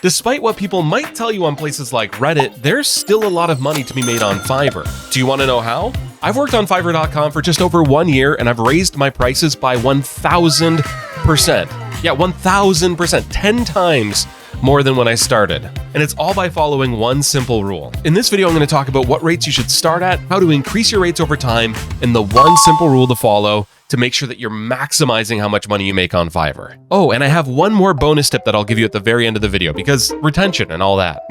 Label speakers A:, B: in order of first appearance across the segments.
A: Despite what people might tell you on places like Reddit, there's still a lot of money to be made on Fiverr. Do you want to know how? I've worked on Fiverr.com for just over 1 year, and I've raised my prices by 1,000%. Yeah, 1,000%, 10 times more than when I started. And it's all by following one simple rule. In this video, I'm going to talk about what rates you should start at, how to increase your rates over time, and the one simple rule to follow to make sure that you're maximizing how much money you make on Fiverr. Oh, and I have one more bonus tip that I'll give you at the very end of the video because retention and all that.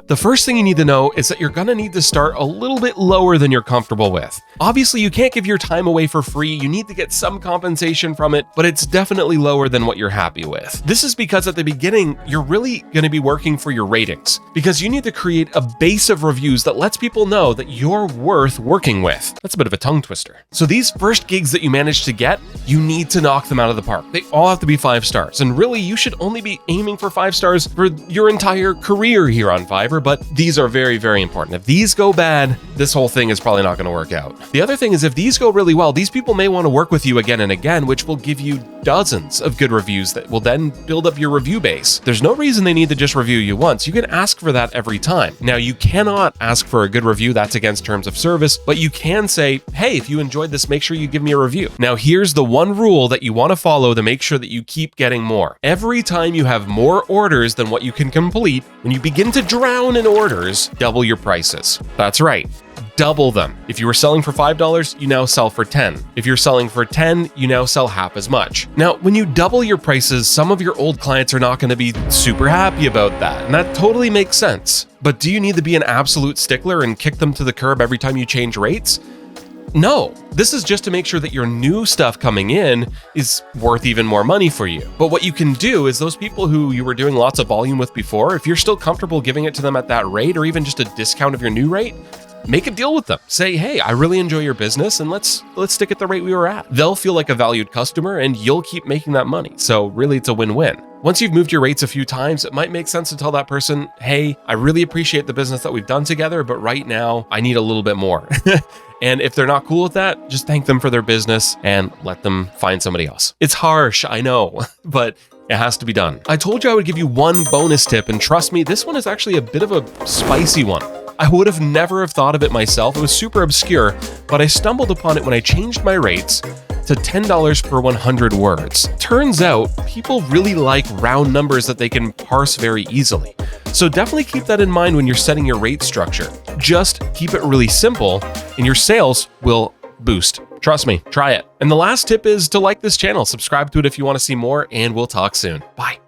A: The first thing you need to know is that you're gonna need to start a little bit lower than you're comfortable with. Obviously, you can't give your time away for free. You need to get some compensation from it, but it's definitely lower than what you're happy with. This is because at the beginning, you're really gonna be working for your ratings because you need to create a base of reviews that lets people know that you're worth working with. That's a bit of a tongue twister. So these first gigs that you manage to get, you need to knock them out of the park. They all have to be 5 stars. And really, you should only be aiming for 5 stars for your entire career here on Fiverr, but these are very, very important. If these go bad, this whole thing is probably not going to work out. The other thing is if these go really well, these people may want to work with you again and again, which will give you dozens of good reviews that will then build up your review base. There's no reason they need to just review you once. You can ask for that every time. Now, you cannot ask for a good review. That's against terms of service, but you can say, hey, if you enjoyed this, make sure you give me a review. Now, here's the one rule that you want to follow to make sure that you keep getting more. Every time you have more orders than what you can complete, when you begin to drown in orders, double your prices. That's right. Double them. If you were selling for $5, you now sell for $10. If you're selling for $10, you now sell half as much. Now, when you double your prices, some of your old clients are not going to be super happy about that, and that totally makes sense. But do you need to be an absolute stickler and kick them to the curb every time you change rates? No, this is just to make sure that your new stuff coming in is worth even more money for you. But what you can do is those people who you were doing lots of volume with before, if you're still comfortable giving it to them at that rate or even just a discount of your new rate, make a deal with them. Say, hey, I really enjoy your business and let's stick at the rate we were at. They'll feel like a valued customer and you'll keep making that money. So really, it's a win-win. Once you've moved your rates a few times, it might make sense to tell that person, hey, I really appreciate the business that we've done together, but right now I need a little bit more. And if they're not cool with that, just thank them for their business and let them find somebody else. It's harsh, I know, but it has to be done. I told you I would give you one bonus tip, and trust me, this one is actually a bit of a spicy one. I would have never have thought of it myself. It was super obscure, but I stumbled upon it when I changed my rates to $10 per 100 words. Turns out people really like round numbers that they can parse very easily. So definitely keep that in mind when you're setting your rate structure. Just keep it really simple and your sales will boost. Trust me, try it. And the last tip is to like this channel, subscribe to it if you want to see more, and we'll talk soon. Bye.